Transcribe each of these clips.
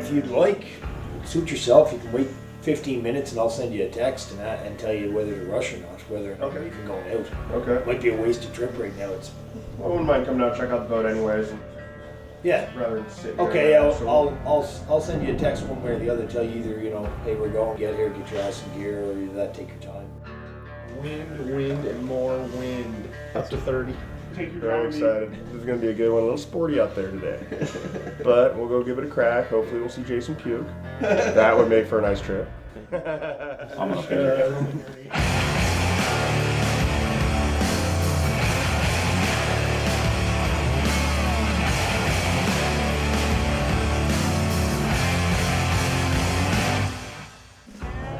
if you'd like, suit yourself, you can wait 15 minutes and I'll send you a text and tell you whether to rush or not, whether or not you're even going out. Okay. Might be a wasted trip right now. I wouldn't mind coming out, check out the boat anyways. Yeah. Rather than sit Okay, here. I'll send you a text one way or the other, tell you either, hey, we're going, get here, get your ass some gear, or either that, take your time. Wind, and more wind. Up to 30. Very excited. This is going to be a good one. A little sporty out there today. But we'll go give it a crack. Hopefully we'll see Jason puke. That would make for a nice trip. I'm gonna figure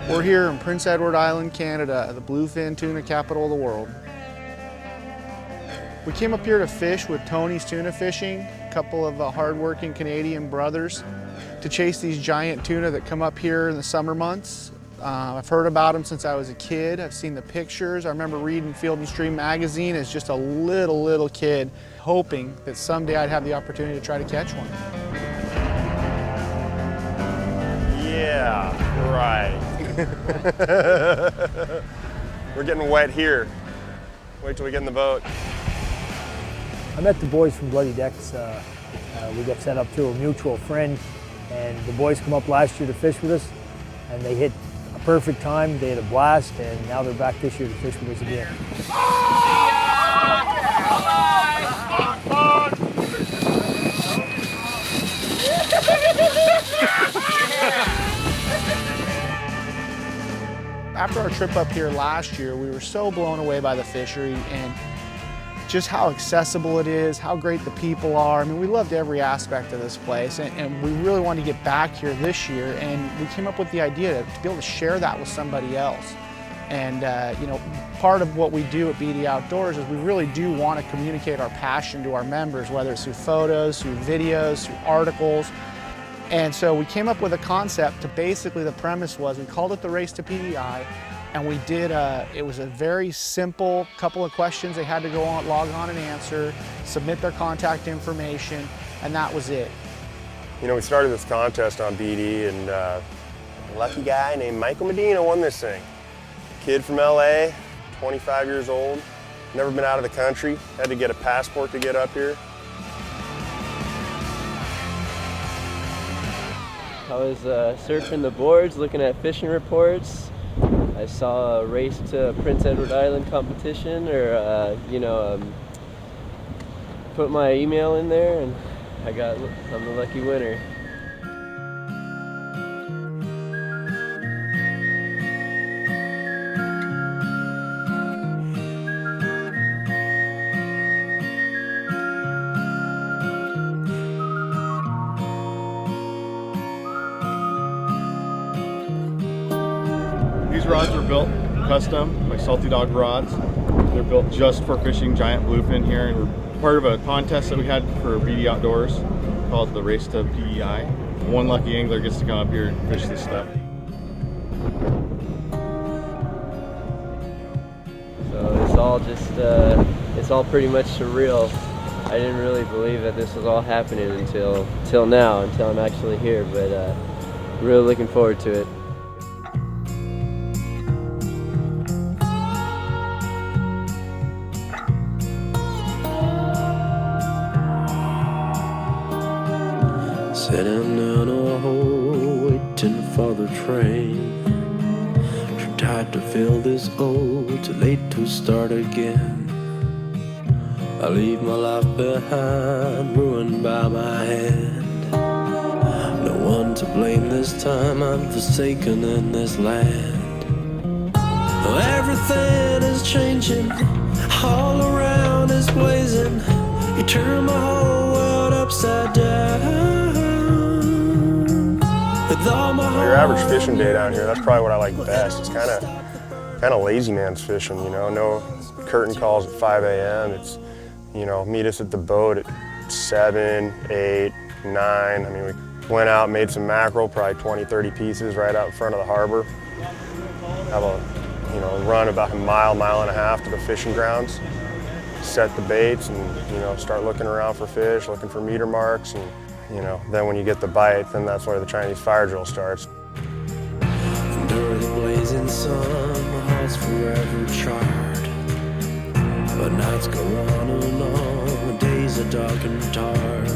We're here in Prince Edward Island, Canada, the Bluefin tuna capital of the world. We came up here to fish with Tony's Tuna Fishing, a couple of hard-working Canadian brothers, to chase these giant tuna that come up here in the summer months. I've heard about them since I was a kid. I've seen the pictures. I remember reading Field and Stream magazine as just a little kid, hoping that someday I'd have the opportunity to try to catch one. Yeah, right. We're getting wet here. Wait till we get in the boat. I met the boys from Bloody Decks. We got set up through a mutual friend, and the boys come up last year to fish with us, and they hit a perfect time. They had a blast, and now they're back this year to fish with us again. After our trip up here last year, we were so blown away by the fishery and just how accessible it is, how great the people are. I mean, we loved every aspect of this place, and we really wanted to get back here this year, and we came up with the idea to be able to share that with somebody else. And part of what we do at BD Outdoors is we really do want to communicate our passion to our members, whether it's through photos, through videos, through articles. And so we came up with a concept to basically, the premise was, we called it the Race to PEI, and we did, it was a very simple couple of questions they had to go on, log on and answer, submit their contact information, and that was it. We started this contest on BD, and a lucky guy named Michael Medina won this thing. Kid from LA, 25 years old, never been out of the country, had to get a passport to get up here. I was surfing the boards, looking at fishing reports. I saw a Race to Prince Edward Island competition, or put my email in there, and I'm the lucky winner. These rods were built custom by Salty Dog Rods. They're built just for fishing giant bluefin here, and we're part of a contest that we had for BD Outdoors called the Race to PEI. One lucky angler gets to come up here and fish this stuff. So it's all just, it's all pretty much surreal. I didn't really believe that this was all happening until now, until I'm actually here, but really looking forward to it. Sitting in a hole, waiting for the train. Too tired to feel this old, too late to start again. I leave my life behind, ruined by my hand. No one to blame this time, I'm forsaken in this land. Everything is changing, all around is blazing. You turn my whole world upside down. Your average fishing day down here, that's probably what I like best. It's kind of lazy man's fishing, no curtain calls at 5 a.m. It's, meet us at the boat at 7, 8, 9. I mean, we went out, made some mackerel, probably 20, 30 pieces right out in front of the harbor. Have a, run about a mile and a half to the fishing grounds. Set the baits and, start looking around for fish, looking for meter marks, and you know, then when you get the bite, then that's where the Chinese fire drill starts. Under the blazing sun, my heart's forever charred. But nights go on and on, when days are dark and tarred.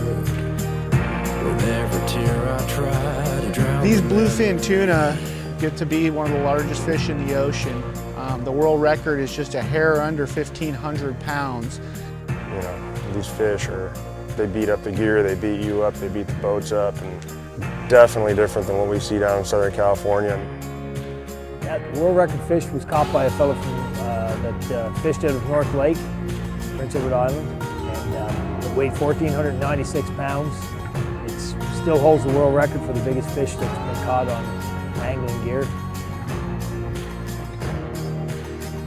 With every tear I try to drown. These bluefin tuna get to be one of the largest fish in the ocean. The world record is just a hair under 1,500 pounds. You know, these fish they beat up the gear, they beat you up, they beat the boats up, and definitely different than what we see down in Southern California. That world record fish was caught by a fellow that fished out of North Lake, Prince Edward Island, and it weighed 1,496 pounds. It still holds the world record for the biggest fish that's been caught on angling gear.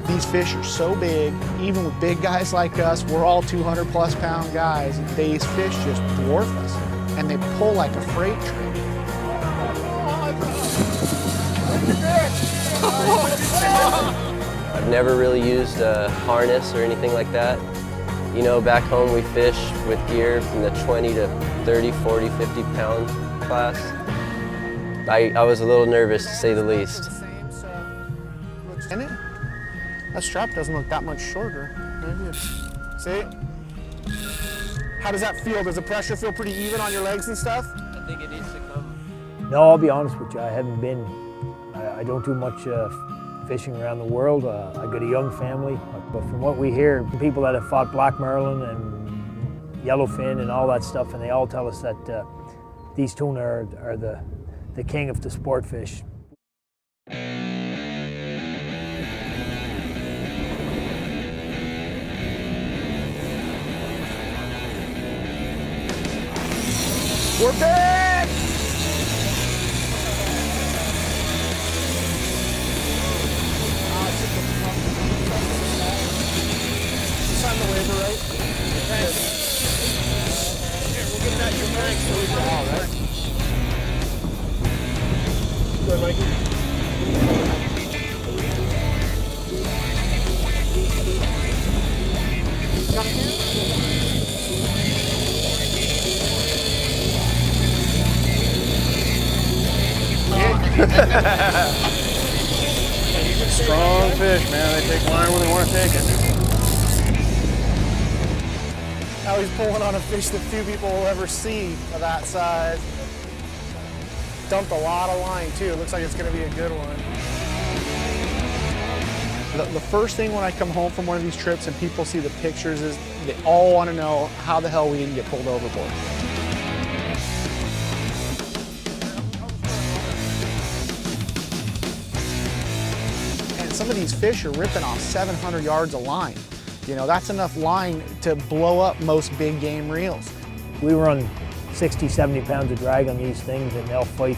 These fish are so big, even with big guys like us, we're all 200+ pound guys. These fish just dwarf us, and they pull like a freight train. I've never really used a harness or anything like that. You know, back home we fish with gear from the 20 to 30, 40, 50 pound class. I was a little nervous, to say the least. In it? That strap doesn't look that much shorter. Maybe see? How does that feel? Does the pressure feel pretty even on your legs and stuff? I think it needs to come. No, I'll be honest with you, I haven't been, I don't do much fishing around the world. I got a young family, but from what we hear, people that have fought black marlin and yellowfin and all that stuff, and they all tell us that these tuna are the king of the sport fish. We're back! Sign the waiver, right? Thanks. Here, we'll give that your thanks so we can all, right? Good, Mikey. Strong fish, man. They take line when they want to take it. Now he's pulling on a fish that few people will ever see of that size. Dumped a lot of line too. It looks like it's going to be a good one. The first thing when I come home from one of these trips and people see the pictures is they all want to know how the hell we didn't get pulled overboard. Some of these fish are ripping off 700 yards of line. You know, that's enough line to blow up most big game reels. We run 60, 70 pounds of drag on these things, and they'll fight.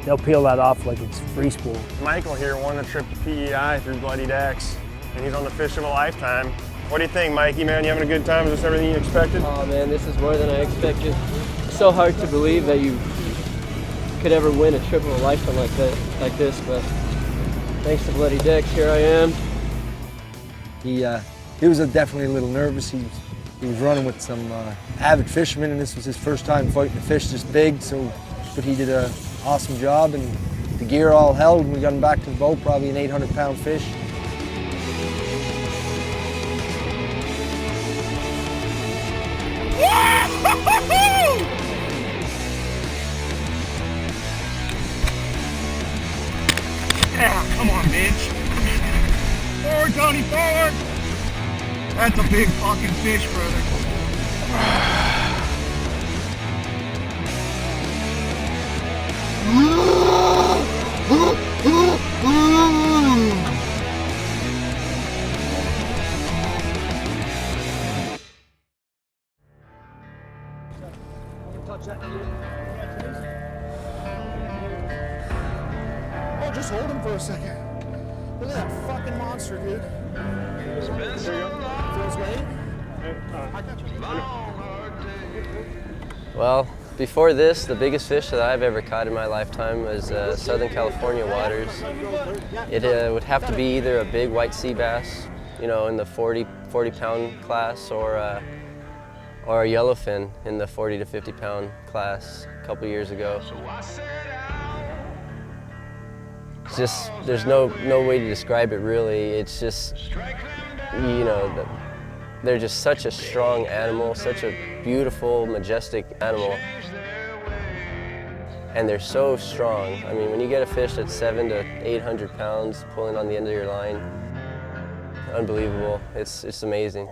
They'll peel that off like it's free spool. Michael here won a trip to PEI through Bloody Decks, and he's on the fish of a lifetime. What do you think, Mikey, man? You having a good time? Is this everything you expected? Oh man, this is more than I expected. It's so hard to believe that you could ever win a trip of a lifetime like this, but thanks to Bloody Decks, here I am. He was definitely a little nervous. He was running with some avid fishermen, and this was his first time fighting a fish this big. But he did an awesome job, and the gear all held. And we got him back to the boat, probably an 800-pound fish. Yeah, come on, bitch. Forward, Tony, forward. That's a big fucking fish, brother. Oh, just hold him for a second. Look at that fucking monster, dude. Feels great. Well, before this, the biggest fish that I've ever caught in my lifetime was Southern California waters. It would have to be either a big white sea bass, you know, in the 40 pound class, or or a yellowfin in the 40 to 50 pound class a couple years ago. It's just, there's no way to describe it really. It's just, you know, they're just such a strong animal, such a beautiful, majestic animal. And they're so strong. I mean, when you get a fish that's 700 to 800 pounds pulling on the end of your line, unbelievable. It's amazing.